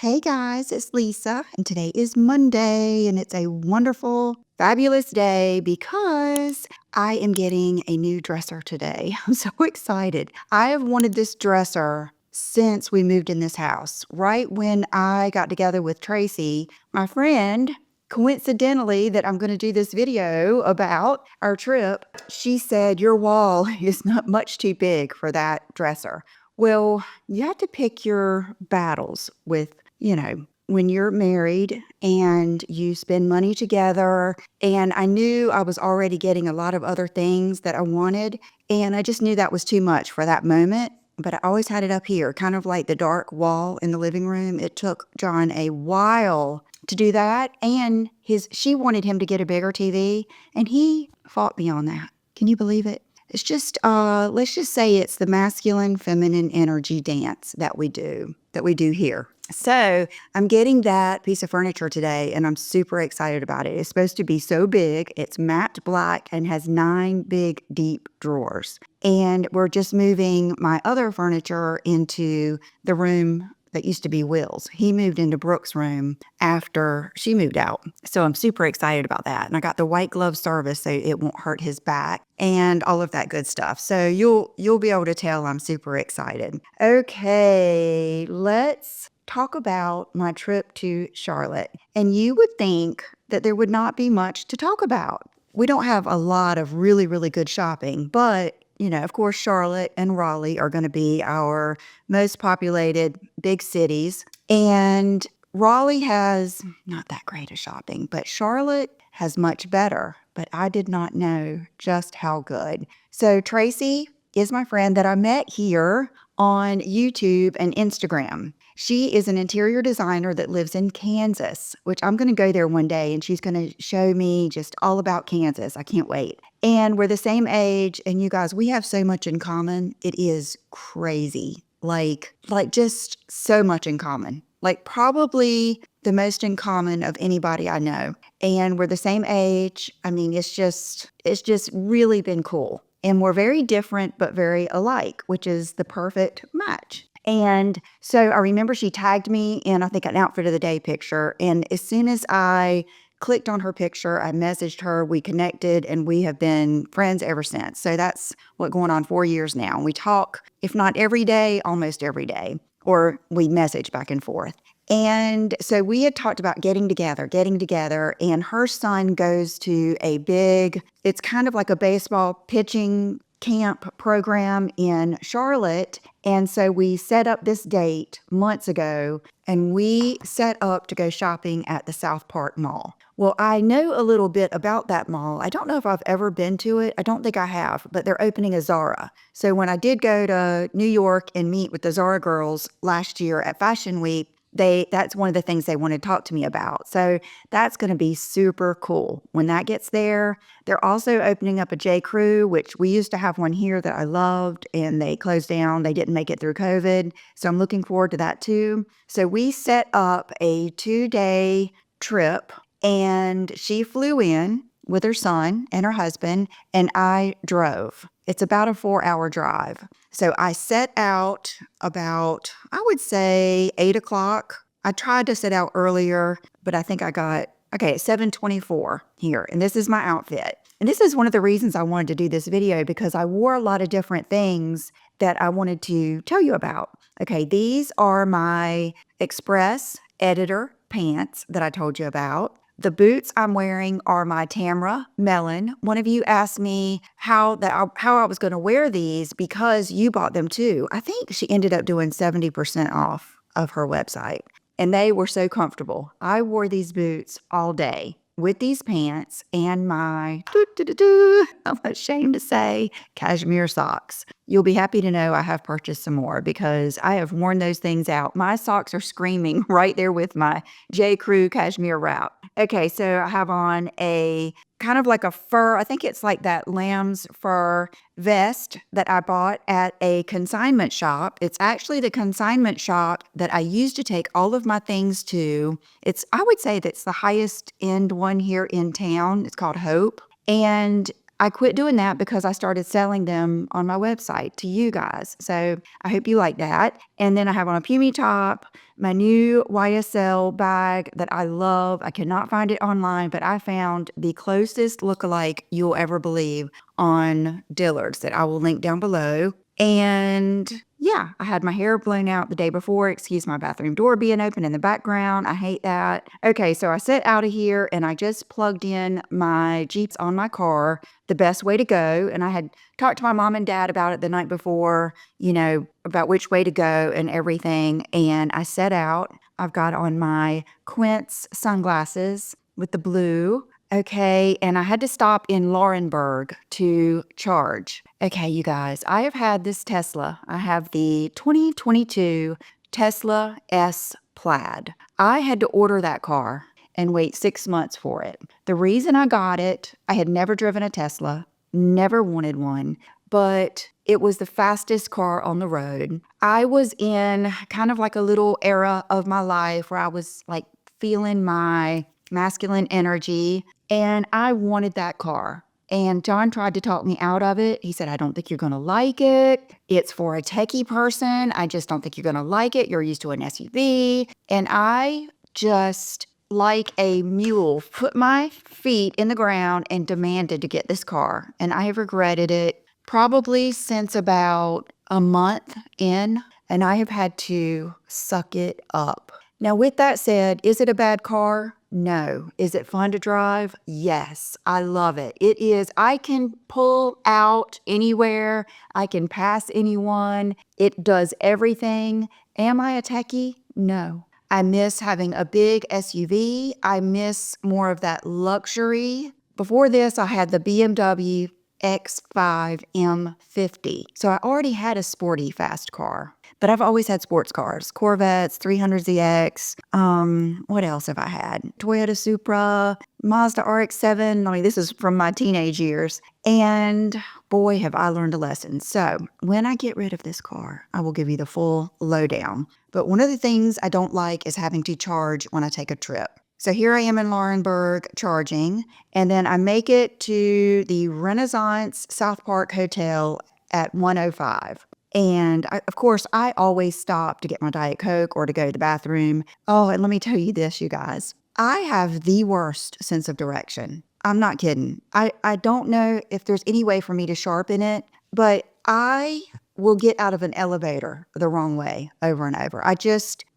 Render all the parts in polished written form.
Hey guys, it's Lisa, and today is Monday, and it's a wonderful, fabulous day because I am getting a new dresser today. I'm so excited. I have wanted this dresser since we moved in this house. Right when I got together with Tracy, my friend, coincidentally, that I'm going to do this video about our trip, she said, "Your wall is not much too big for that dresser." Well, you have to pick your battles with when you're married and you spend money together. And I knew I was already getting a lot of other things that I wanted. And I just knew that was too much for that moment. But I always had it up here, kind of like the dark wall in the living room. It took John a while to do that. And she wanted him to get a bigger TV. And he fought me on that. Can you believe it? It's just, let's just say it's the masculine, feminine energy dance that we do here. So I'm getting that piece of furniture today, and I'm super excited about it. It's supposed to be so big. It's matte black and has 9 big, deep drawers. And we're just moving my other furniture into the room that used to be Will's. He moved into Brooke's room after she moved out. So I'm super excited about that. And I got the white glove service so it won't hurt his back and all of that good stuff. So you'll be able to tell I'm super excited. Okay, let's talk about my trip to Charlotte. And you would think that there would not be much to talk about. We don't have a lot of really, really good shopping, but of course, Charlotte and Raleigh are going to be our most populated big cities. And Raleigh has not that great of shopping, but Charlotte has much better. But I did not know just how good. So Tracy is my friend that I met here on YouTube and Instagram. She is an interior designer that lives in Kansas, which I'm going to go there one day, and she's going to show me just all about Kansas. I can't wait. And we're the same age, and you guys, we have so much in common. It is crazy. Like just so much in common. Like probably the most in common of anybody I know. And we're the same age. I mean, it's just really been cool. And we're very different, but very alike, which is the perfect match. And so I remember she tagged me in, I think, an outfit of the day picture. And as soon as I clicked on her picture, I messaged her, we connected, and we have been friends ever since. So that's going on 4 years now. We talk, if not every day, almost every day, or we message back and forth. And so we had talked about getting together, and her son goes to it's kind of like a baseball pitching camp program in Charlotte. And so we set up this date months ago, and we set up to go shopping at the South Park Mall. Well, I know a little bit about that mall. I don't know if I've ever been to it. I don't think I have, but they're opening a Zara. So when I did go to New York and meet with the Zara girls last year at Fashion Week, that's one of the things they want to talk to me about. So that's going to be super cool when that gets there. They're also opening up a J. Crew, which we used to have one here that I loved, and they closed down. They didn't make it through COVID. So I'm looking forward to that too. So we set up a 2-day trip, and she flew in with her son and her husband, and I drove. It's about a 4-hour drive. So I set out about, I would say, 8 o'clock. I tried to set out earlier, but I think I got, at 7:24 here. And this is my outfit. And this is one of the reasons I wanted to do this video, because I wore a lot of different things that I wanted to tell you about. Okay, these are my Express Editor pants that I told you about. The boots I'm wearing are my Tamra Melon. One of you asked me how I was going to wear these because you bought them too. I think she ended up doing 70% off of her website, and they were so comfortable. I wore these boots all day with these pants and my, I'm ashamed to say, cashmere socks. You'll be happy to know I have purchased some more because I have worn those things out. My socks are screaming right there with my J. Crew cashmere wrap. Okay, so I have on a kind of like a fur, I think it's like that lamb's fur vest that I bought at a consignment shop. It's actually the consignment shop that I used to take all of my things to. I would say that's the highest end one here in town. It's called Hope. And I quit doing that because I started selling them on my website to you guys. So I hope you like that. And then I have on a Pumi top, my new YSL bag that I love. I cannot find it online, but I found the closest lookalike you'll ever believe on Dillard's that I will link down below. And yeah, I had my hair blown out the day before. Excuse my bathroom door being open in the background. I hate that. Okay, so I set out of here and I just plugged in my Jeeps on my car, the best way to go. And I had talked to my mom and dad about it the night before, about which way to go and everything. And I set out. I've got on my Quince sunglasses with the blue. Okay, and I had to stop in Laurenburg to charge. Okay, you guys, I have had this Tesla. I have the 2022 Tesla S Plaid. I had to order that car and wait 6 months for it. The reason I got it, I had never driven a Tesla, never wanted one, but it was the fastest car on the road. I was in kind of like a little era of my life where I was like feeling my masculine energy, and I wanted that car. And John tried to talk me out of it. He said, I don't think you're going to like it. It's for a techie person. I just don't think you're going to like it. You're used to an SUV. And I just, like a mule, put my feet in the ground and demanded to get this car. And I have regretted it probably since about a month in, and I have had to suck it up. Now, with that said, is it a bad car? No. Is it fun to drive? Yes. I love it. It is. I can pull out anywhere. I can pass anyone. It does everything. Am I a techie? No. I miss having a big SUV. I miss more of that luxury. Before this, I had the BMW X5 M50. So I already had a sporty fast car. But I've always had sports cars, Corvettes, 300ZX. What else have I had? Toyota Supra, Mazda RX-7. I mean, this is from my teenage years. And boy, have I learned a lesson. So when I get rid of this car, I will give you the full lowdown. But one of the things I don't like is having to charge when I take a trip. So here I am in Laurenburg charging, and then I make it to the Renaissance South Park Hotel at 1:05. And of course, I always stop to get my Diet Coke or to go to the bathroom. Oh, and let me tell you this, you guys. I have the worst sense of direction. I'm not kidding. I don't know if there's any way for me to sharpen it, but I will get out of an elevator the wrong way over and over.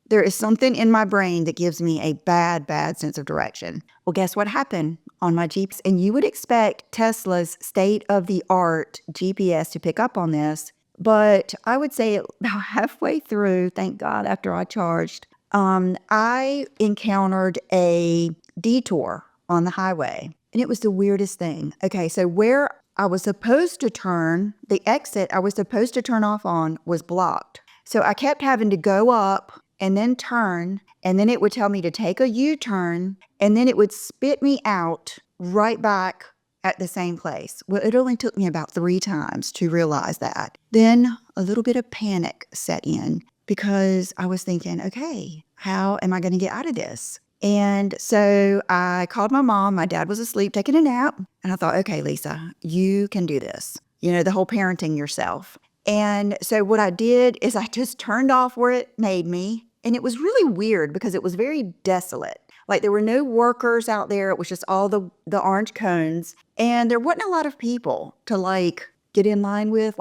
There is something in my brain that gives me a bad, bad sense of direction. Well, guess what happened on my Jeeps? And you would expect Tesla's state-of-the-art GPS to pick up on this. But I would say about halfway through, thank God, after I charged, I encountered a detour on the highway. And it was the weirdest thing. Okay, so where I was supposed to turn, the exit I was supposed to turn off on was blocked. So I kept having to go up and then turn, and then it would tell me to take a U-turn, and then it would spit me out right back at the same place. Well, it only took me about 3 times to realize that. Then a little bit of panic set in because I was thinking, okay, how am I going to get out of this? And so I called my mom. My dad was asleep taking a nap. And I thought, okay, Lisa, you can do this. The whole parenting yourself. And so what I did is I just turned off where it made me. And it was really weird because it was very desolate. Like there were no workers out there. It was just all the orange cones. And there wasn't a lot of people to get in line with.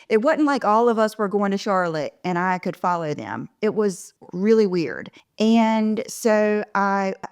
It wasn't like all of us were going to Charlotte and I could follow them. It was really weird. And so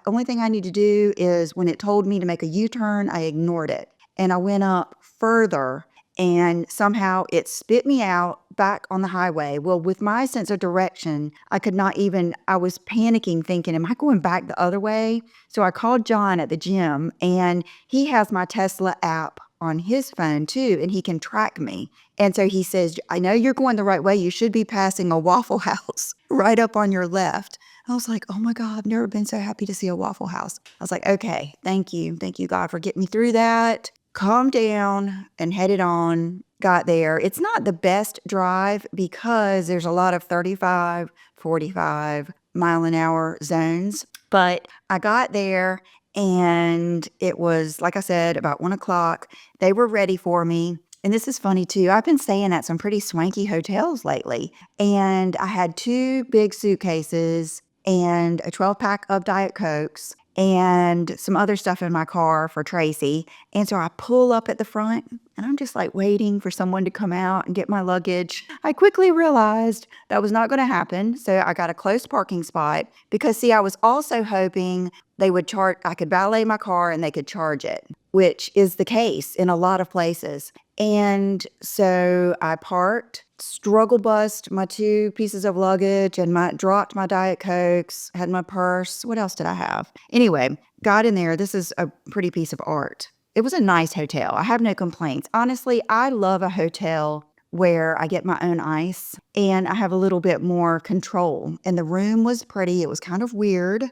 only thing I need to do is when it told me to make a U-turn, I ignored it. And I went up further and somehow it spit me out back on the highway. Well, with my sense of direction, I was panicking thinking, am I going back the other way? So I called John at the gym and he has my Tesla app on his phone too, and he can track me. And so he says, I know you're going the right way. You should be passing a Waffle House right up on your left. I was like, oh my God, I've never been so happy to see a Waffle House. I was like, okay, thank you. Thank you, God, for getting me through that. Calmed down and headed on, got there. It's not the best drive because there's a lot of 35, 45 mile an hour zones, but I got there And it was, like I said, about 1:00. They were ready for me. And this is funny too. I've been staying at some pretty swanky hotels lately. And I had 2 big suitcases and a 12-pack of Diet Cokes and some other stuff in my car for Tracy. And so I pull up at the front and I'm just like waiting for someone to come out and get my luggage. I quickly realized that was not going to happen. So I got a close parking spot because, see, I was also hoping they would charge, I could valet my car and they could charge it, which is the case in a lot of places. And so I parked, struggle bust my 2 pieces of luggage and dropped my Diet Cokes, had my purse. What else did I have? Anyway, got in there. This is a pretty piece of art. It was a nice hotel. I have no complaints. Honestly, I love a hotel where I get my own ice and I have a little bit more control. And the room was pretty. It was kind of weird.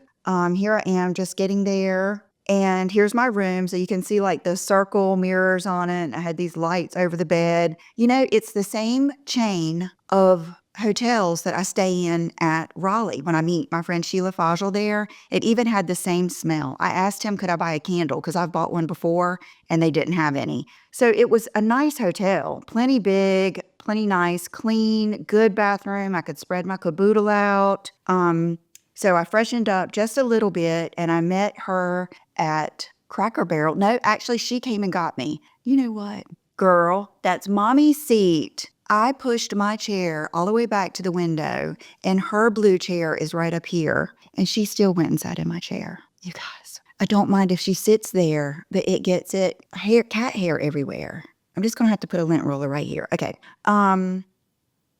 Here I am just getting there. And here's my room. So you can see like the circle mirrors on it. I had these lights over the bed. You know, it's the same chain of hotels that I stay in at Raleigh when I meet my friend Sheila Fajl there. It even had the same smell. I asked him, could I buy a candle? Because I've bought one before and they didn't have any. So it was a nice hotel, plenty big, plenty nice, clean, good bathroom. I could spread my caboodle out. So I freshened up just a little bit and I met her at Cracker Barrel. No, actually, she came and got me. You know what? Girl, that's Mommy's seat. I pushed my chair all the way back to the window and her blue chair is right up here. And she still went and sat in my chair. You guys, I don't mind if she sits there, but it gets cat hair everywhere. I'm just going to have to put a lint roller right here. Okay.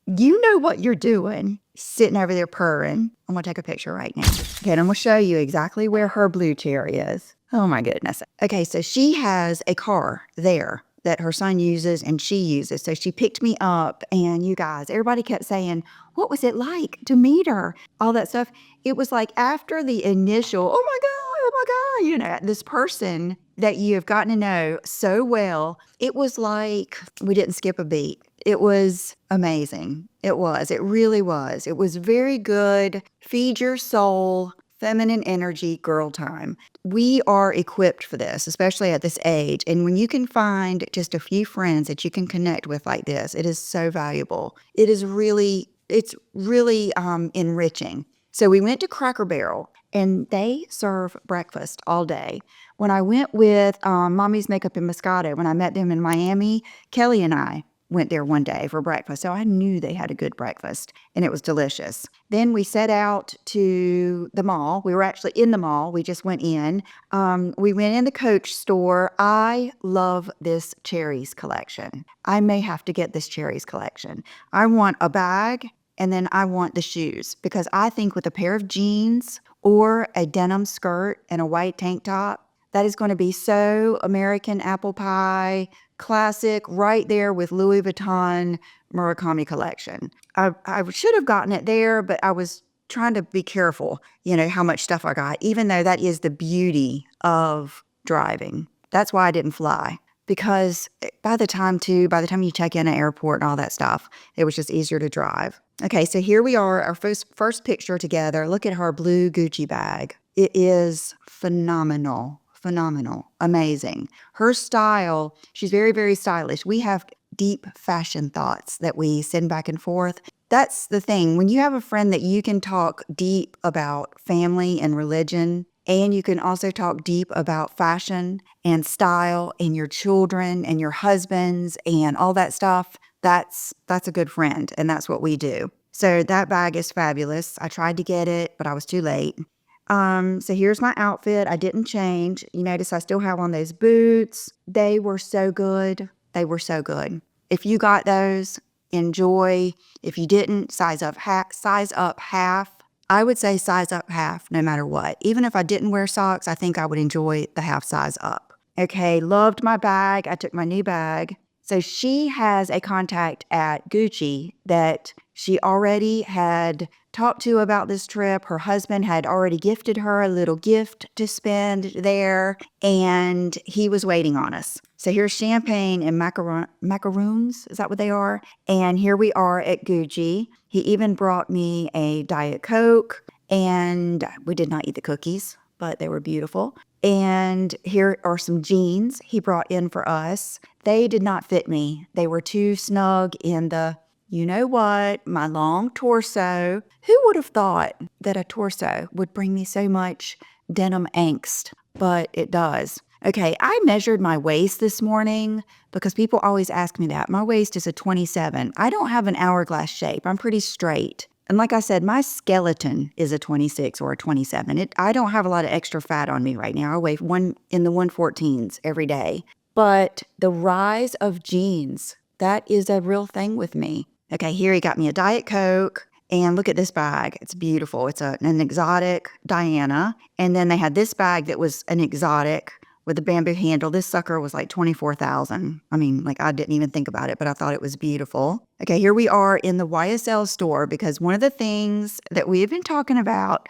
You know what you're doing, sitting over there purring. I'm going to take a picture right now. Okay, and I'm going to show you exactly where her blue chair is. Oh my goodness. Okay, so she has a car there that her son uses and she uses. So she picked me up and you guys, everybody kept saying, what was it like to meet her? All that stuff. It was like after the initial, oh my God, you know, this person that you have gotten to know so well, it was like we didn't skip a beat. It was amazing. It was. It really was. It was very good. Feed your soul, feminine energy, girl time. We are equipped for this, especially at this age. And when you can find just a few friends that you can connect with like this, it is so valuable. It's really enriching. So we went to Cracker Barrel and they serve breakfast all day. When I went with Mommy's Makeup and Moscato, when I met them in Miami, Kelly and I went there one day for breakfast. So I knew they had a good breakfast and it was delicious. Then we set out to the mall. We were actually in the mall. We just went in. We went in the Coach store. I love this cherries collection. I may have to get this cherries collection. I want a bag and then I want the shoes because I think with a pair of jeans or a denim skirt and a white tank top, that is going to be so American apple pie, classic, right there with Louis Vuitton Murakami collection. I should have gotten it there, but I was trying to be careful, you know, how much stuff I got, even though that is the beauty of driving. That's why I didn't fly. Because by the time you check in at airport and all that stuff, it was just easier to drive. Okay, so here we are, our first picture together. Look at her blue Gucci bag. It is phenomenal. Phenomenal. Amazing. Her style, she's very, very stylish. We have deep fashion thoughts that we send back and forth. That's the thing. When you have a friend that you can talk deep about family and religion, and you can also talk deep about fashion and style and your children and your husbands and all that stuff, that's a good friend. And that's what we do. So that bag is fabulous. I tried to get it, but I was too late. So here's my outfit. I didn't change. You notice I still have on those boots. They were so good. They were so good. If you got those, enjoy. If you didn't, size up half. I would say size up half no matter what. Even if I didn't wear socks, I think I would enjoy the half size up. Okay, loved my bag. I took my new bag. So she has a contact at Gucci that she already had talked to about this trip. Her husband had already gifted her a little gift to spend there, and he was waiting on us. So here's champagne and macaroons. Is that what they are? And here we are at Gucci. He even brought me a Diet Coke, and we did not eat the cookies. but they were beautiful. And here are some jeans he brought in for us. They did not fit me. They were too snug in the, you know what, my long torso. Who would have thought that a torso would bring me so much denim angst? But it does. Okay, I measured my waist this morning because people always ask me that. My waist is a 27. I don't have an hourglass shape. I'm pretty straight. And like I said, my skeleton is a 26 or a 27. I don't have a lot of extra fat on me right now. I weigh in the 114s every day. But the rise of jeans, that is a real thing with me. Okay, here he got me a Diet Coke. And look at this bag. It's beautiful. It's an exotic Diana. And then they had this bag that was an exotic with a bamboo handle. This sucker was like $24,000. I mean, like I didn't even think about it, but I thought it was beautiful. Okay, here we are in the YSL store because one of the things that we have been talking about,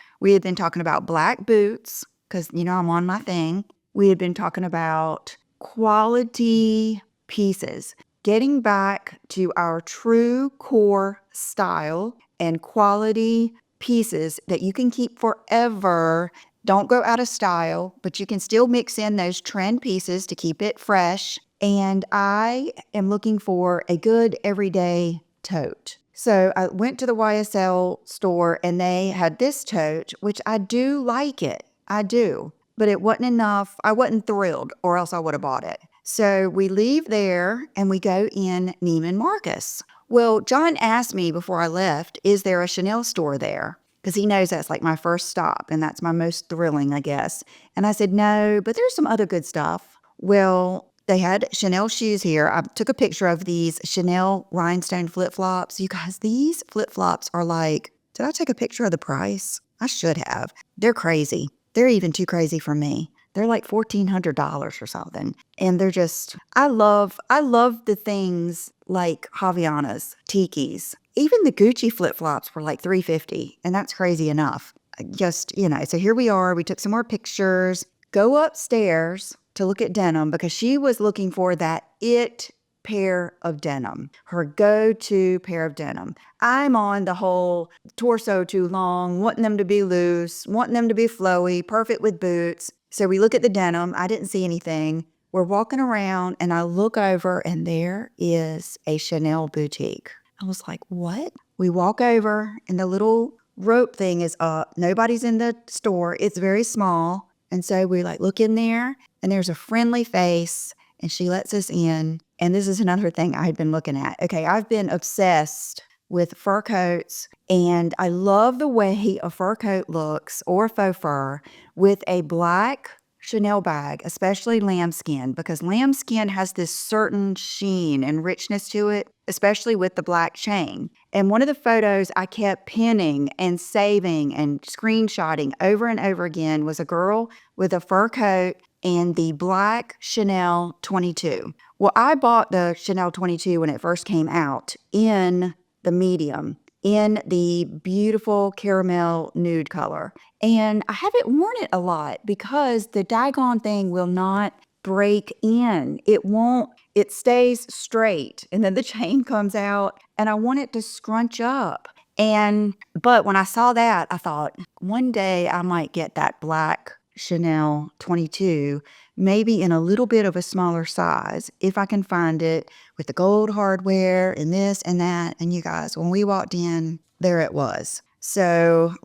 black boots because, you know, I'm on my thing. We had been talking about quality pieces, getting back to our true core style and quality pieces that you can keep forever. Don't go out of style, but you can still mix in those trend pieces to keep it fresh. And I am looking for a good everyday tote. So I went to the YSL store and they had this tote, which I do like it. I do. But it wasn't enough. I wasn't thrilled, or else I would have bought it. So we leave there and we go in Neiman Marcus. Well, John asked me before I left, is there a Chanel store there? Because he knows that's like my first stop and that's my most thrilling, I guess. And I said, no, but there's some other good stuff. Well, they had Chanel shoes here. I took a picture of these Chanel rhinestone flip-flops. You guys, these flip-flops are like, did I take a picture of the price? I should have. They're crazy. They're even too crazy for me. They're like $1,400 or something. And they're just, I love the things like Havaianas, Tikis. Even the Gucci flip-flops were like $350, and that's crazy enough. Just, you know, so here we are. We took some more pictures. Go upstairs to look at denim because she was looking for that it pair of denim, her go-to pair of denim. I'm on the whole torso too long, wanting them to be loose, wanting them to be flowy, perfect with boots. So we look at the denim. I didn't see anything. We're walking around and I look over and there is a Chanel boutique. I was like, what? We walk over and the little rope thing is up. Nobody's in the store. It's very small. And so we like look in there and there's a friendly face and she lets us in. And this is another thing I had been looking at. Okay, I've been obsessed with fur coats and I love the way a fur coat looks or faux fur with a black Chanel bag, especially lambskin, because lambskin has this certain sheen and richness to it, especially with the black chain. And one of the photos I kept pinning and saving and screenshotting over and over again was a girl with a fur coat and the black Chanel 22. Well, I bought the Chanel 22 when it first came out in the medium, in the beautiful caramel nude color. And I haven't worn it a lot because the daggone thing will not break in. It stays straight. And then the chain comes out and I want it to scrunch up. But when I saw that, I thought one day I might get that black Chanel 22, maybe in a little bit of a smaller size, if I can find it, with the gold hardware and this and that. And you guys, when we walked in, there it was. So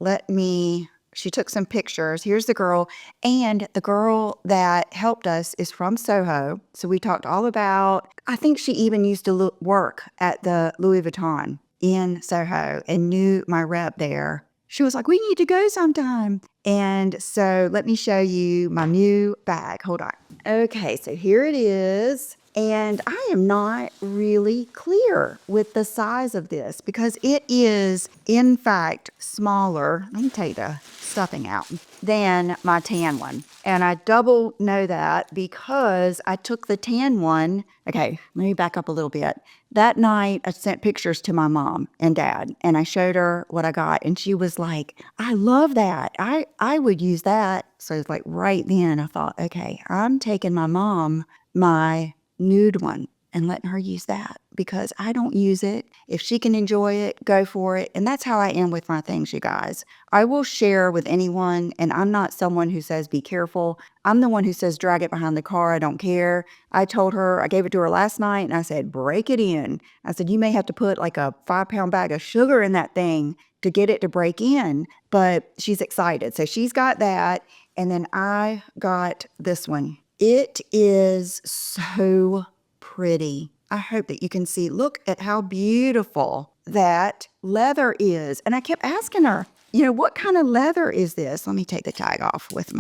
she took some pictures. Here's the girl. And the girl that helped us is from Soho. So we talked all about, I think she even used to work at the Louis Vuitton in Soho and knew my rep there. She was like, we need to go sometime. And so let me show you my new bag. Hold on. Okay, so here it is. And I am not really clear with the size of this because it is, in fact, smaller. Let me take the stuffing out than my tan one. And I double know that because I took the tan one. Okay, let me back up a little bit. That night, I sent pictures to my mom and dad, and I showed her what I got. And she was like, I love that. I would use that. So it's like right then I thought, okay, I'm taking my mom my nude one. and letting her use that because I don't use it. If she can enjoy it, go for it. And that's how I am with my things, you guys. I will share with anyone, and I'm not someone who says be careful. I'm the one who says drag it behind the car. I don't care. I told her, I gave it to her last night, and I said, break it in. I said, you may have to put like a 5-pound bag of sugar in that thing to get it to break in, but she's excited. So she's got that. And then I got this one. It is so pretty. I hope that you can see. Look at how beautiful that leather is. And I kept asking her, what kind of leather is this? Let me take the tag off with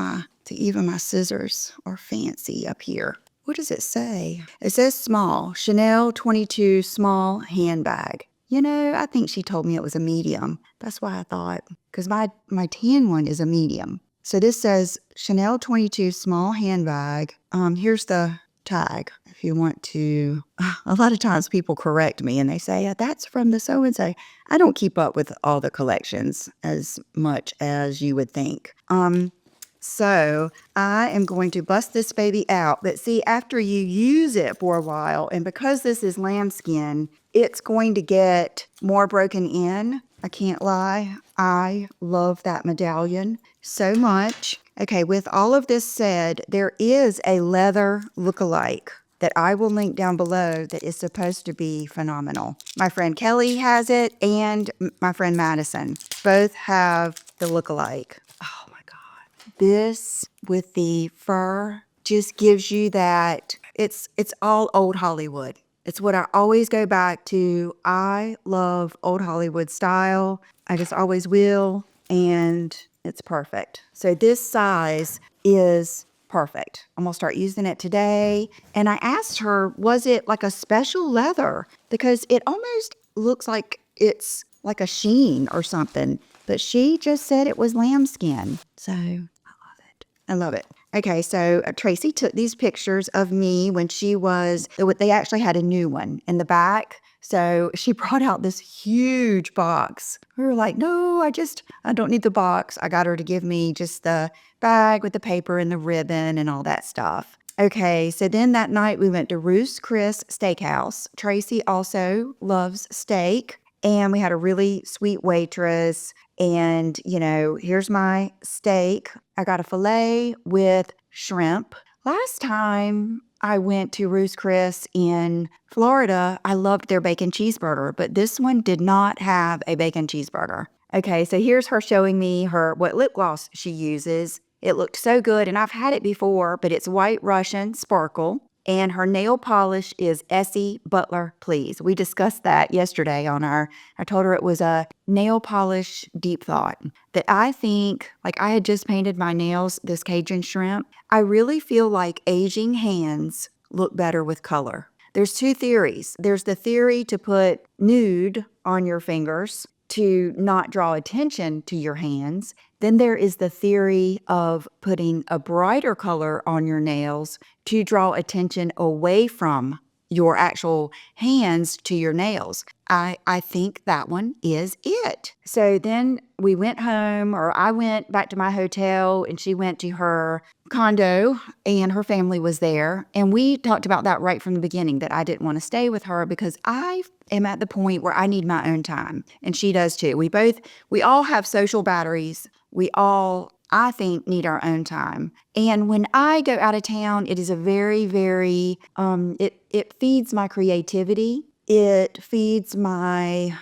even my scissors are fancy up here. What does it say? It says small, Chanel 22 small handbag. I think she told me it was a medium. That's why I thought, because my tan one is a medium. So this says Chanel 22 small handbag. Here's the tag if you want to. A lot of times people correct me and they say, that's from the so-and-so. I don't keep up with all the collections as much as you would think. So I am going to bust this baby out. But see, after you use it for a while, and because this is lambskin, it's going to get more broken in. I can't lie. I love that medallion so much. Okay, with all of this said, there is a leather lookalike that I will link down below that is supposed to be phenomenal. My friend Kelly has it, and my friend Madison both have the lookalike. Oh my God. This with the fur just gives you that, it's all old Hollywood. It's what I always go back to. I love old Hollywood style. I just always will, and it's perfect. So this size is perfect. I'm gonna start using it today. And I asked her, was it like a special leather? Because it almost looks like it's like a sheen or something. But she just said it was lambskin. So I love it. I love it. Okay, so Tracy took these pictures of me when they actually had a new one in the back. So she brought out this huge box. We were like, no, I don't need the box. I got her to give me just the bag with the paper and the ribbon and all that stuff. Okay, so then that night we went to Ruth's Chris Steakhouse. Tracy also loves steak. And we had a really sweet waitress. And, here's my steak. I got a filet with shrimp. Last time I went to Ruth's Chris in Florida, I loved their bacon cheeseburger, but this one did not have a bacon cheeseburger. Okay, so here's her showing me what lip gloss she uses. It looked so good, and I've had it before, but it's White Russian Sparkle. And her nail polish is Essie Butler Please. We discussed that yesterday I told her it was a nail polish deep thought. That I think, like I had just painted my nails, this Cajun shrimp. I really feel like aging hands look better with color. There's two theories. There's the theory to put nude on your fingers to not draw attention to your hands. Then there is the theory of putting a brighter color on your nails to draw attention away from your actual hands to your nails. I think that one is it. So then we went home, or I went back to my hotel, and she went to her condo, and her family was there. And we talked about that right from the beginning, that I didn't want to stay with her because I am at the point where I need my own time. And she does too. We all have social batteries. We all, I think, need our own time. And when I go out of town, it is a very, very, it feeds my creativity. It feeds my,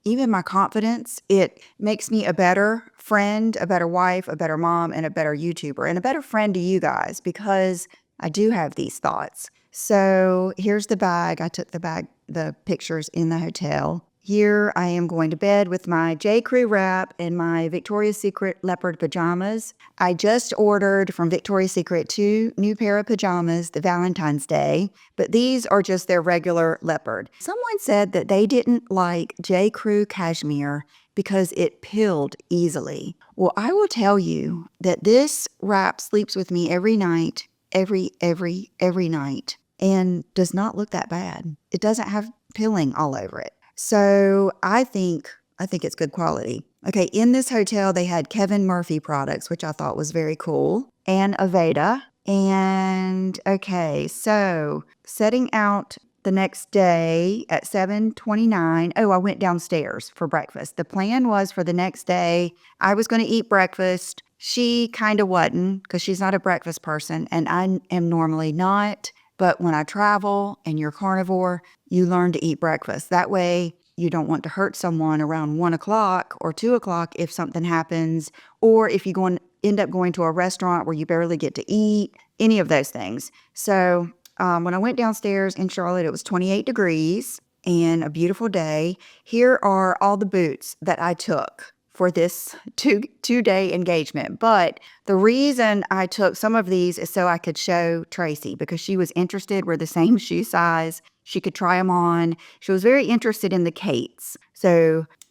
even my confidence. It makes me a better friend, a better wife, a better mom, and a better YouTuber, and a better friend to you guys, because I do have these thoughts. So here's the bag. I took the pictures in the hotel. Here I am going to bed with my J. Crew wrap and my Victoria's Secret leopard pajamas. I just ordered from Victoria's Secret 2 new pair of pajamas the Valentine's Day, but these are just their regular leopard. Someone said that they didn't like J. Crew cashmere because it pilled easily. Well, I will tell you that this wrap sleeps with me every night, every night, and does not look that bad. It doesn't have pilling all over it. So I think it's good quality. Okay, in this hotel, they had Kevin Murphy products, which I thought was very cool, and Aveda. And okay, so setting out the next day at 7:29. Oh, I went downstairs for breakfast. The plan was for the next day, I was going to eat breakfast. She kind of wasn't because she's not a breakfast person, and I am normally not. But when I travel and you're carnivore, you learn to eat breakfast. That way, you don't want to hurt someone around 1 o'clock or 2 o'clock if something happens, or if you end up going to a restaurant where you barely get to eat, any of those things. So when I went downstairs in Charlotte, it was 28 degrees and a beautiful day. Here are all the boots that I took for this two-day engagement. But the reason I took some of these is so I could show Tracy because she was interested. We're the same shoe size. She could try them on. She was very interested in the Kates.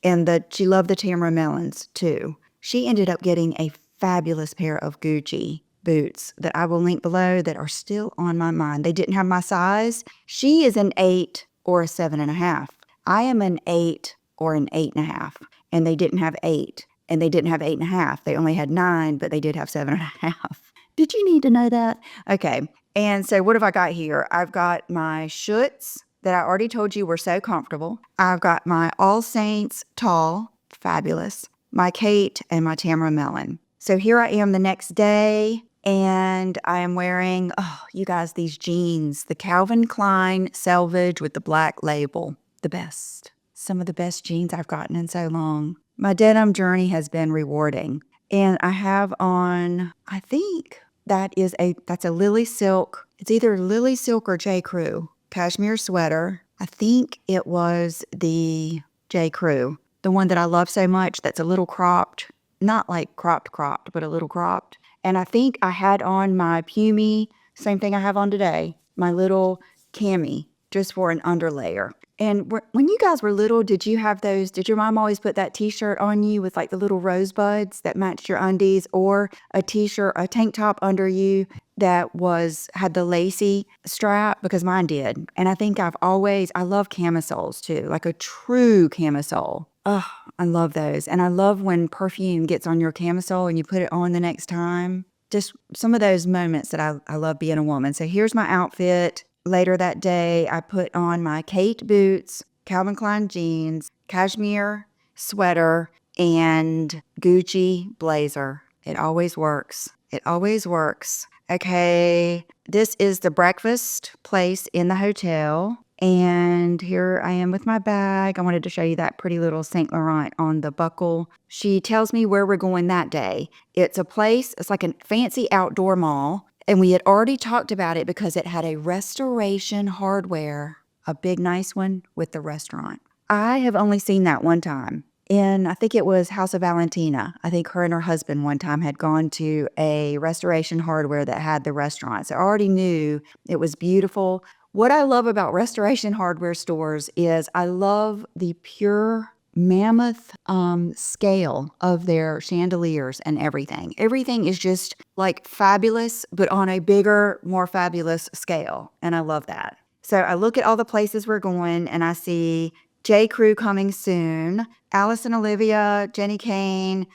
And she loved the Tamara Melons too. She ended up getting a fabulous pair of Gucci boots that I will link below that are still on my mind. They didn't have my size. She is an 8 or a 7.5. I am an 8 or an 8.5. And they didn't have 8. And they didn't have 8.5. They only had 9, but they did have 7.5. Did you need to know that? Okay. And so what have I got here? I've got my Schutz that I already told you were so comfortable. I've got my All Saints tall, fabulous, my Kate, and my Tamara Melon. So here I am the next day, and I am wearing, oh, you guys, these jeans, the Calvin Klein Selvage with the black label. The best. Some of the best jeans I've gotten in so long. My denim journey has been rewarding. And I have on, I think that's a Lily Silk. It's either Lily Silk or J. Crew cashmere sweater. I think it was the J. Crew, the one that I love so much that's a little cropped. Not like cropped, but a little cropped. And I think I had on my Pumi, same thing I have on today, my little cami, just for an underlayer. And when you guys were little, did you have those? Did your mom always put that t-shirt on you with like the little rosebuds that matched your undies, or a t-shirt, a tank top under you that had the lacy strap? Because mine did. And I think I love camisoles too, like a true camisole. Oh, I love those. And I love when perfume gets on your camisole and you put it on the next time. Just some of those moments that I love being a woman. So here's my outfit. Later that day, I put on my Kate boots, Calvin Klein jeans, cashmere sweater, and Gucci blazer. It always works. It always works. Okay, this is the breakfast place in the hotel. And here I am with my bag. I wanted to show you that pretty little St. Laurent on the buckle. She tells me where we're going that day. It's like a fancy outdoor mall. And we had already talked about it because it had a Restoration Hardware, a big nice one with the restaurant. I have only seen that one time. I think it was House of Valentina. I think her and her husband one time had gone to a Restoration Hardware that had the restaurant. So I already knew it was beautiful. What I love about Restoration Hardware stores is I love the pure mammoth scale of their chandeliers and everything. Everything is just like fabulous, but on a bigger, more fabulous scale. And I love that. So I look at all the places we're going and I see J. Crew coming soon, Alice and Olivia, Jenni Kayne,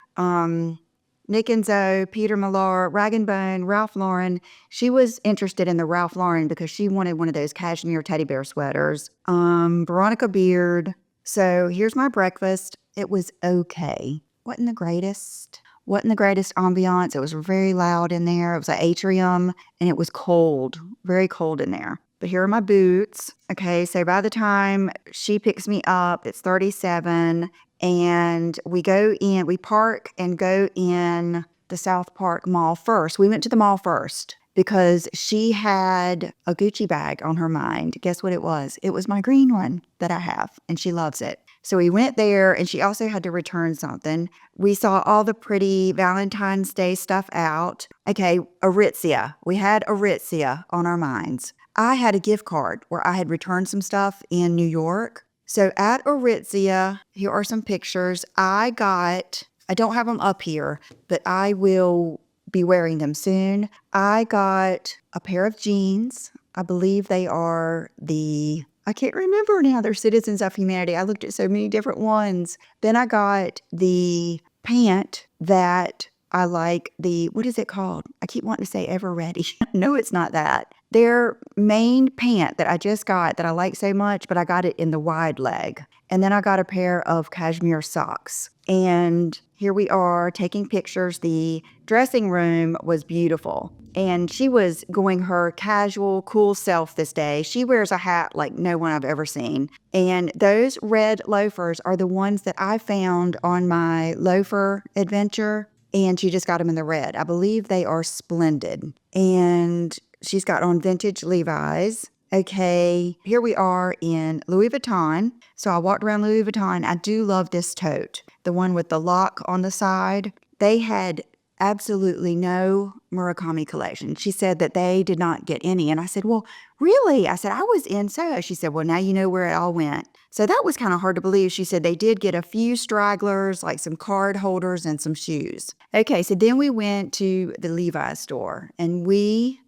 Nick and Zoe, Peter Millar, Rag & Bone, Ralph Lauren. She was interested in the Ralph Lauren because she wanted one of those cashmere teddy bear sweaters. Veronica Beard. So here's my breakfast. It was okay. Wasn't the greatest ambiance. It was very loud in there. It was an atrium and it was cold, very cold in there. But here are my boots. Okay, so by the time she picks me up, it's 37 and we park and go in the South Park Mall first. We went to the mall first because she had a Gucci bag on her mind. Guess what it was? It was my green one that I have, and she loves it. So we went there, and she also had to return something. We saw all the pretty Valentine's Day stuff out. Okay, Aritzia. We had Aritzia on our minds. I had a gift card where I had returned some stuff in New York. So at Aritzia, here are some pictures. I don't have them up here, but I will be wearing them soon. I got a pair of jeans. I believe they are I can't remember now. They're Citizens of Humanity. I looked at so many different ones. Then I got the pant that I like the, what is it called? I keep wanting to say Ever Ready. No, it's not that. Their main pant that I just got that I like so much, but I got it in the wide leg. And then I got a pair of cashmere socks. And here we are taking pictures. The dressing room was beautiful. And she was going her casual, cool self this day. She wears a hat like no one I've ever seen. And those red loafers are the ones that I found on my loafer adventure. And she just got them in the red. I believe they are splendid. And she's got on vintage Levi's. Okay, here we are in Louis Vuitton. So I walked around Louis Vuitton. I do love this tote, the one with the lock on the side. They had absolutely no Murakami collection. She said that they did not get any. And I said, well, really? I said, I was in Soho. She said, well, now you know where it all went. So that was kind of hard to believe. She said they did get a few stragglers, like some card holders and some shoes. Okay, so then we went to the Levi store, and we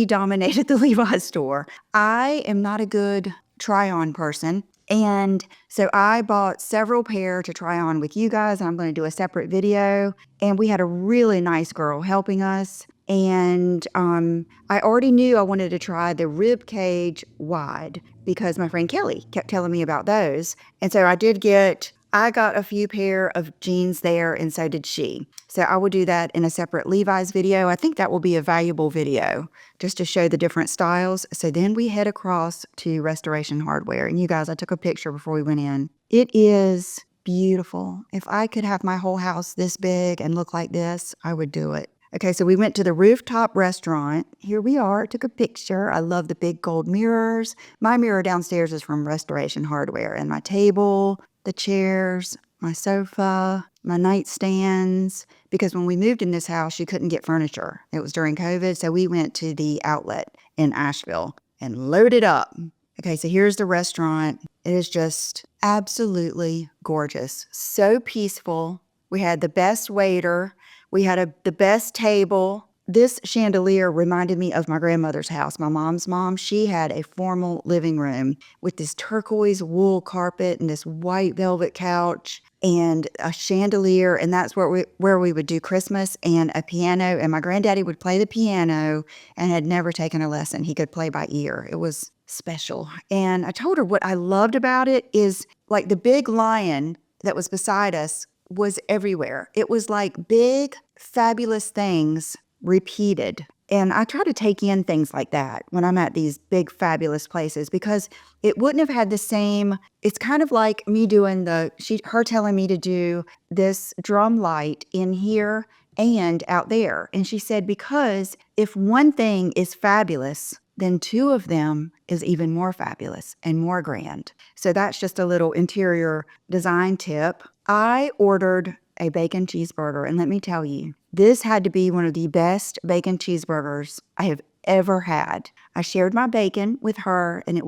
dominated the Levi store. I am not a good try-on person. And so I bought several pair to try on with you guys, and I'm going to do a separate video. And we had a really nice girl helping us. And I already knew I wanted to try the rib cage wide because my friend Kelly kept telling me about those. And so I got a few pair of jeans there, and so did she. So I will do that in a separate Levi's video. I think that will be a valuable video just to show the different styles. So then we head across to Restoration Hardware. And you guys, I took a picture before we went in. It is beautiful. If I could have my whole house this big and look like this, I would do it. Okay, so we went to the rooftop restaurant. Here we are, took a picture. I love the big gold mirrors. My mirror downstairs is from Restoration Hardware, and my table, the chairs, my sofa, my nightstands, because when we moved in this house, you couldn't get furniture. It was during COVID, so we went to the outlet in Asheville and loaded up. Okay, so here's the restaurant. It is just absolutely gorgeous. So peaceful. We had the best waiter. We had the best table. This chandelier reminded me of my grandmother's house. My mom's mom, she had a formal living room with this turquoise wool carpet and this white velvet couch and a chandelier. And that's where we would do Christmas, and a piano. And my granddaddy would play the piano and had never taken a lesson. He could play by ear. It was special. And I told her what I loved about it is like the big lion that was beside us was everywhere. It was like big, fabulous things repeated. And I try to take in things like that when I'm at these big, fabulous places, because it wouldn't have had the same, it's kind of like me doing her telling me to do this drum light in here and out there. And she said, because if one thing is fabulous, then two of them is even more fabulous and more grand. So that's just a little interior design tip. I ordered a bacon cheeseburger, and let me tell you, this had to be one of the best bacon cheeseburgers I have ever had. I shared my bacon with her, and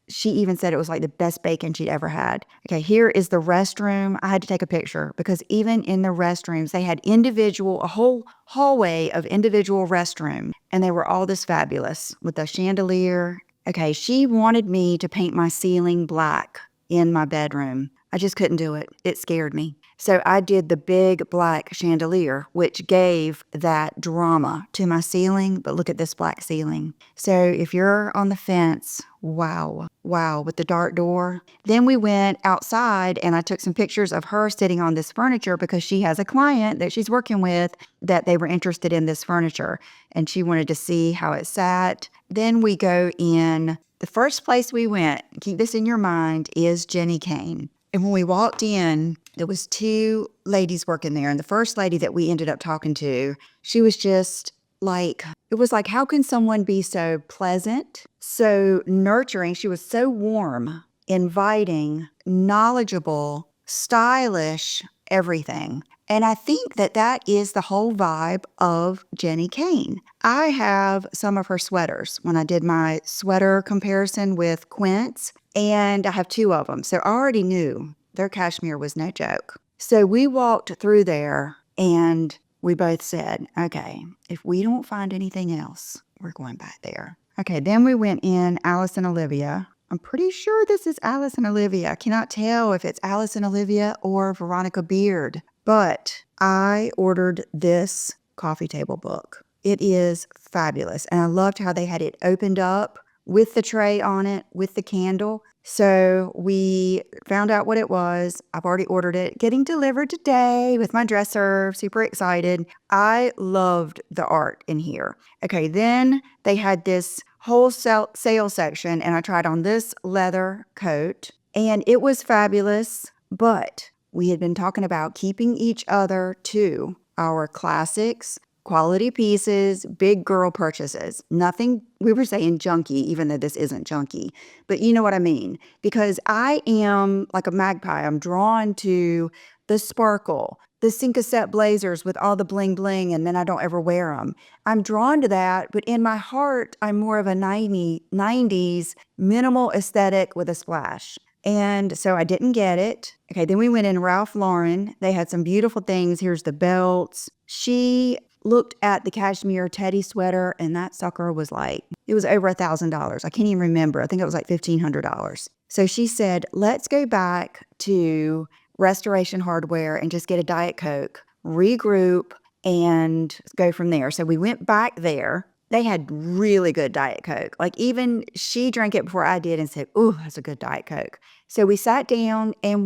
she even said it was like the best bacon she'd ever had. Okay, here is the restroom. I had to take a picture because even in the restrooms, they had a whole hallway of individual restrooms, and they were all this fabulous with a chandelier. Okay, she wanted me to paint my ceiling black in my bedroom. I just couldn't do it. It scared me. So I did the big black chandelier, which gave that drama to my ceiling. But look at this black ceiling. So if you're on the fence, wow, with the dark door. Then we went outside, and I took some pictures of her sitting on this furniture because she has a client that she's working with that they were interested in this furniture, and she wanted to see how it sat. Then we go in. The first place we went, keep this in your mind, is Jenni Kayne. And when we walked in, there was two ladies working there. And the first lady that we ended up talking to, she was just like, it was like, how can someone be so pleasant, so nurturing? She was so warm, inviting, knowledgeable, stylish, everything. And I think that is the whole vibe of Jenni Kayne. I have some of her sweaters when I did my sweater comparison with Quince, and I have two of them. So I already knew their cashmere was no joke. So we walked through there, and we both said, okay, if we don't find anything else, we're going back there. Okay, then we went in Alice and Olivia. I'm pretty sure this is Alice and Olivia. I cannot tell if it's Alice and Olivia or Veronica Beard. But I ordered this coffee table book. It is fabulous. And I loved how they had it opened up with the tray on it, with the candle. So we found out what it was. I've already ordered it. Getting delivered today with my dresser. Super excited. I loved the art in here. Okay, then they had this wholesale sale section, and I tried on this leather coat, and it was fabulous. But we had been talking about keeping each other to our classics, quality pieces, big girl purchases. Nothing, we were saying junky, even though this isn't junky, but you know what I mean. Because I am like a magpie. I'm drawn to the sparkle, the Cincaset blazers with all the bling bling, and then I don't ever wear them. I'm drawn to that, but in my heart, I'm more of a 90s minimal aesthetic with a splash. And so I didn't get it. Okay, then we went in Ralph Lauren. They had some beautiful things. Here's the belts. She looked at the cashmere teddy sweater, and that sucker was like, it was over $1,000. I can't even remember. I think it was like $1,500. So she said, let's go back to Restoration Hardware and just get a Diet Coke, regroup, and go from there. So we went back there. They had really good Diet Coke. Like, even she drank it before I did and said, "Ooh, that's a good Diet Coke." So we sat down and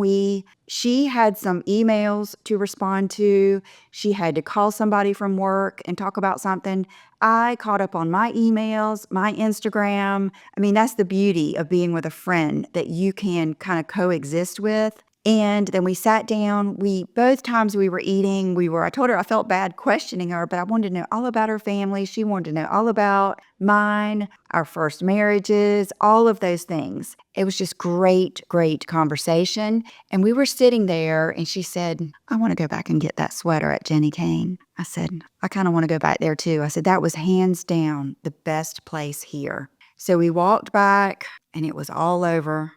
she had some emails to respond to. She had to call somebody from work and talk about something. I caught up on my emails, my Instagram. I mean, that's the beauty of being with a friend that you can kind of coexist with. And then we sat down. Both times we were eating, I told her I felt bad questioning her, but I wanted to know all about her family. She wanted to know all about mine, our first marriages, all of those things. It was just great, great conversation. And we were sitting there and she said, I want to go back and get that sweater at Jenni Kayne. I said, I kind of want to go back there too. I said, that was hands down the best place here. So we walked back and it was all over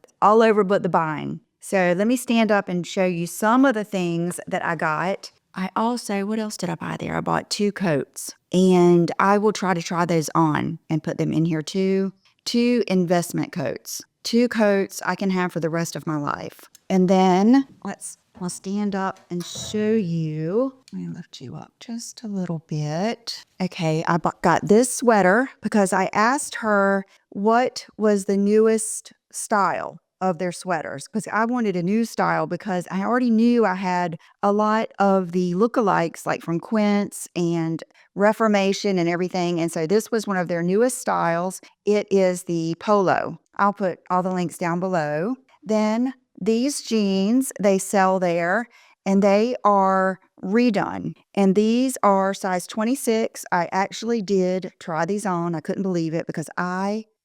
but the buying. So let me stand up and show you some of the things that I got. What else did I buy there? I bought 2 coats, and I will try those on and put them in here too. 2 investment coats. 2 coats I can have for the rest of my life. And then I'll stand up and show you. Let me lift you up just a little bit. Okay, I got this sweater because I asked her what was the newest style of their sweaters, because I wanted a new style because I already knew I had a lot of the lookalikes, like from Quince and Reformation and everything. And so this was one of their newest styles. It is the polo. I'll put all the links down below. Then these jeans, they sell there, and they are redone. And these are size 26. I actually did try these on. I couldn't believe it because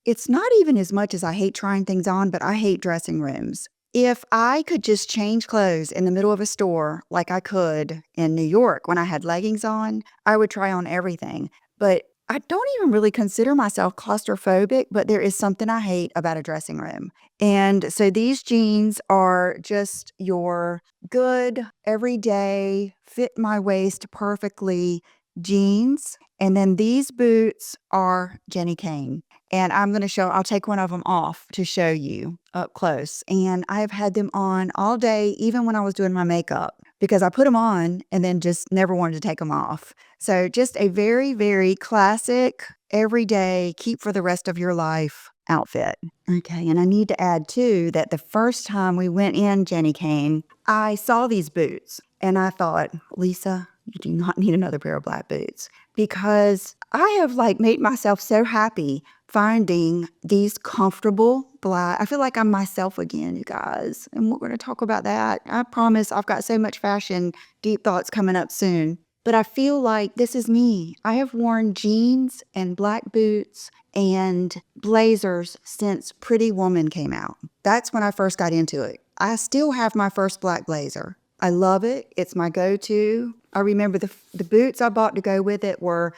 it's not even as much as I hate trying things on, but I hate dressing rooms. If I could just change clothes in the middle of a store like I could in New York when I had leggings on, I would try on everything. But I don't even really consider myself claustrophobic, but there is something I hate about a dressing room. And so these jeans are just your good, everyday, fit my waist perfectly jeans. And then these boots are Jenni Kayne. And I'll take one of them off to show you up close. And I've had them on all day, even when I was doing my makeup, because I put them on and then just never wanted to take them off. So just a very, very classic, everyday, keep for the rest of your life outfit. Okay, and I need to add too that the first time we went in Jenni Kayne, I saw these boots and I thought, Lisa, you do not need another pair of black boots, because I have made myself so happy finding these comfortable black. I feel like I'm myself again, you guys. And we're going to talk about that. I promise I've got so much fashion deep thoughts coming up soon. But I feel like this is me. I have worn jeans and black boots and blazers since Pretty Woman came out. That's when I first got into it. I still have my first black blazer. I love it. It's my go-to. I remember the boots I bought to go with it were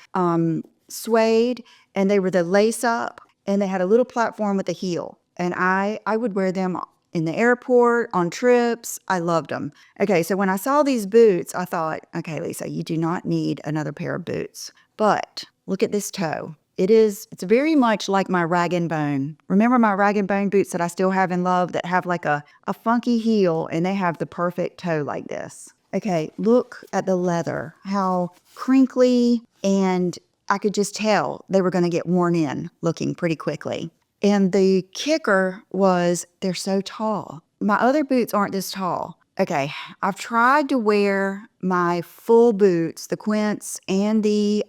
suede, and they were the lace up, and they had a little platform with a heel. And I would wear them in the airport, on trips. I loved them. Okay, so when I saw these boots, I thought, okay, Lisa, you do not need another pair of boots. But look at this toe. It's very much like my rag and bone. Remember my rag and bone boots that I still have in love that have like a funky heel, and they have the perfect toe like this. Okay, look at the leather, how crinkly, and I could just tell they were going to get worn in looking pretty quickly. And the kicker was they're so tall. My other boots aren't this tall. Okay, I've tried to wear my full boots, the Quince and the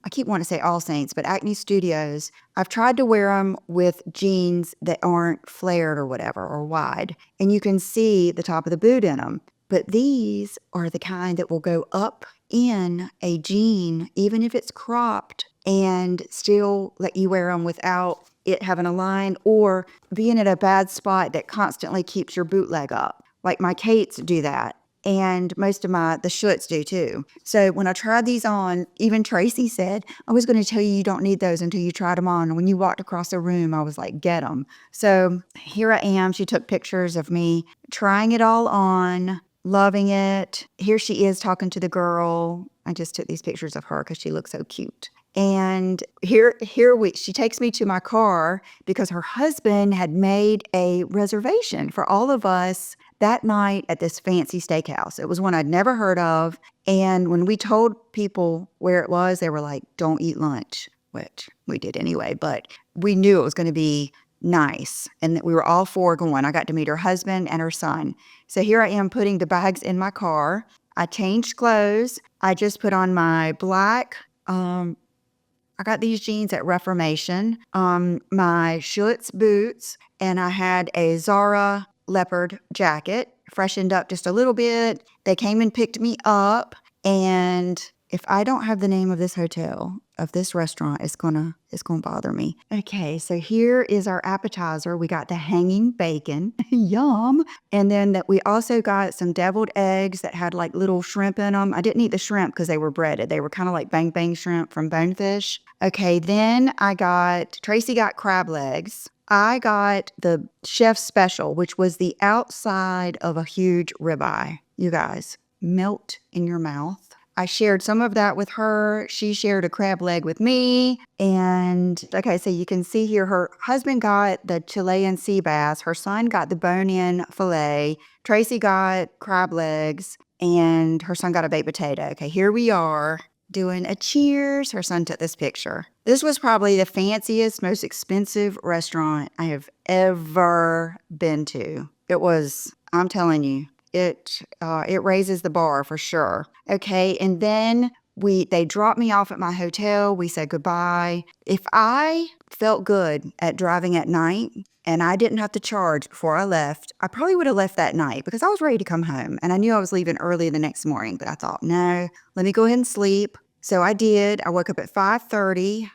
I keep wanting to say All Saints, but Acne Studios, I've tried to wear them with jeans that aren't flared or whatever, or wide, and you can see the top of the boot in them. But these are the kind that will go up in a jean, even if it's cropped, and still let you wear them without it having a line or being at a bad spot that constantly keeps your boot leg up. Like my Kates do that. And most of the Schutz do too. So when I tried these on, even Tracy said, I was going to tell you you don't need those until you tried them on. And when you walked across the room, I was like, get them. So here I am. She took pictures of me trying it all on, loving it. Here she is talking to the girl. I just took these pictures of her because she looks so cute. And she takes me to my car because her husband had made a reservation for all of us that night at this fancy steakhouse. It was one I'd never heard of. And when we told people where it was, they were like, don't eat lunch, which we did anyway. But we knew it was going to be nice and that we were all four going. I got to meet her husband and her son. So here I am putting the bags in my car. I changed clothes. I just put on my black, I got these jeans at Reformation, my Schutz boots, and I had a Zara leopard jacket, freshened up just a little bit. They came and picked me up, and if I don't have the name of this hotel, of this restaurant, it's gonna bother me. Okay, so here is our appetizer. We got the hanging bacon, yum. And then that we also got some deviled eggs that had like little shrimp in them. I didn't eat the shrimp because they were breaded. They were kind of like bang bang shrimp from Bonefish. Okay, then Tracy got crab legs. I got the chef's special, which was the outside of a huge ribeye. You guys, melt in your mouth. I shared some of that with her. She shared a crab leg with me. And okay, so you can see here, her husband got the Chilean sea bass. Her son got the bone-in filet. Tracy got crab legs, and her son got a baked potato. Okay, here we are doing a cheers. Her son took this picture. This was probably the fanciest, most expensive restaurant I have ever been to. It was, I'm telling you, it raises the bar for sure. Okay, and then they dropped me off at my hotel. We said goodbye. If I felt good at driving at night and I didn't have to charge before I left, I probably would have left that night because I was ready to come home. And I knew I was leaving early the next morning, but I thought, no, let me go ahead and sleep. So I did. I woke up at 5:30.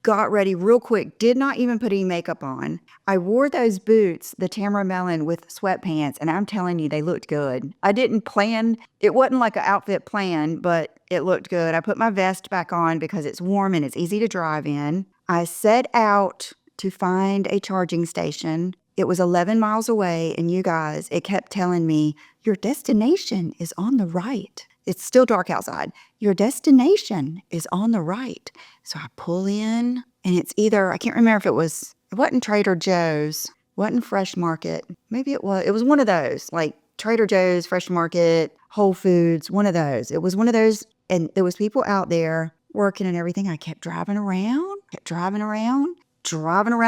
Got ready real quick, did not even put any makeup on. I wore those boots, the Tamara Melon with sweatpants, and I'm telling you, they looked good. I didn't plan, it wasn't like an outfit plan, but it looked good. I put my vest back on because it's warm and it's easy to drive in. I set out to find a charging station. It was 11 miles away, and you guys, it kept telling me, your destination is on the right. It's still dark outside. Your destination is on the right. So I pull in, and it's either, I can't remember if it wasn't Trader Joe's, wasn't Fresh Market. Maybe it was one of those, like Trader Joe's, Fresh Market, Whole Foods, one of those. It was one of those, and there was people out there working and everything. I kept driving around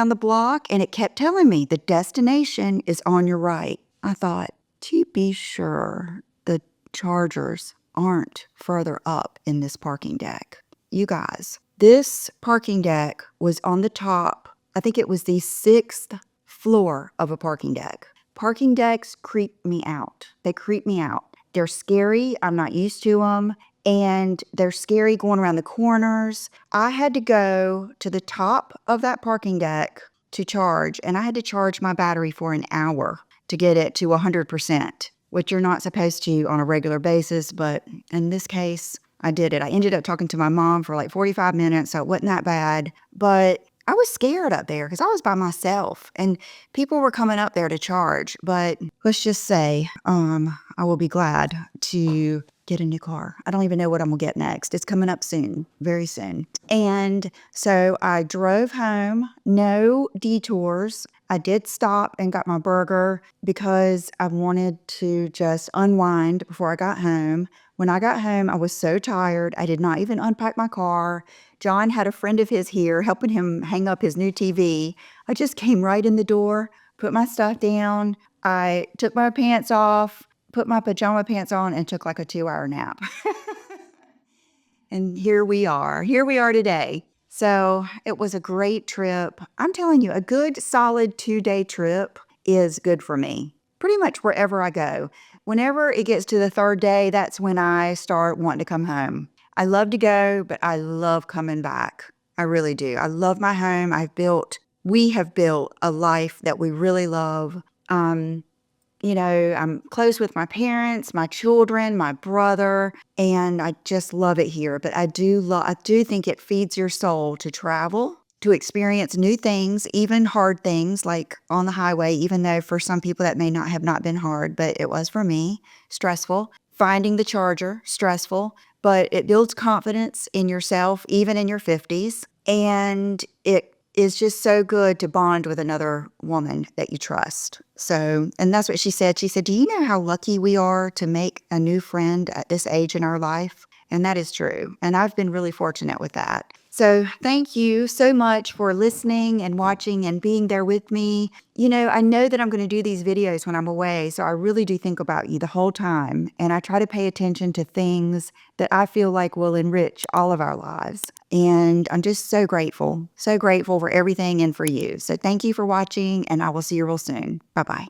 the block, and it kept telling me the destination is on your right. I thought, to be sure, the chargers aren't further up in this parking deck. You guys, this parking deck was on the top. I think it was the 6th floor of a parking deck. Parking decks creep me out. They creep me out. They're scary. I'm not used to them. And they're scary going around the corners. I had to go to the top of that parking deck to charge, and I had to charge my battery for an hour to get it to 100%, which you're not supposed to on a regular basis. But in this case, I did it. I ended up talking to my mom for like 45 minutes, so it wasn't that bad. But I was scared up there because I was by myself and people were coming up there to charge. But let's just say I will be glad to get a new car. I don't even know what I'm going to get next. It's coming up soon, very soon. And so I drove home, no detours. I did stop and got my burger because I wanted to just unwind before I got home. When I got home, I was so tired. I did not even unpack my car. John had a friend of his here helping him hang up his new TV. I just came right in the door, put my stuff down. I took my pants off, put my pajama pants on, and took like a 2-hour nap. And here we are. Here we are today. So it was a great trip. I'm telling you, a good solid 2-day trip is good for me. Pretty much wherever I go. Whenever it gets to the 3rd day, that's when I start wanting to come home. I love to go, but I love coming back. I really do. I love my home. We have built a life that we really love. I'm close with my parents, my children, my brother, and I just love it here. But I do think it feeds your soul to travel, to experience new things, even hard things like on the highway, even though for some people that may not have not been hard, but it was for me, stressful. Finding the charger, stressful, but it builds confidence in yourself, even in your 50s. And it is just so good to bond with another woman that you trust. So, and that's what she said. She said, "Do you know how lucky we are to make a new friend at this age in our life?" And that is true. And I've been really fortunate with that. So thank you so much for listening and watching and being there with me. I know that I'm going to do these videos when I'm away, so I really do think about you the whole time. And I try to pay attention to things that I feel like will enrich all of our lives. And I'm just so grateful for everything and for you. So thank you for watching, and I will see you real soon. Bye-bye.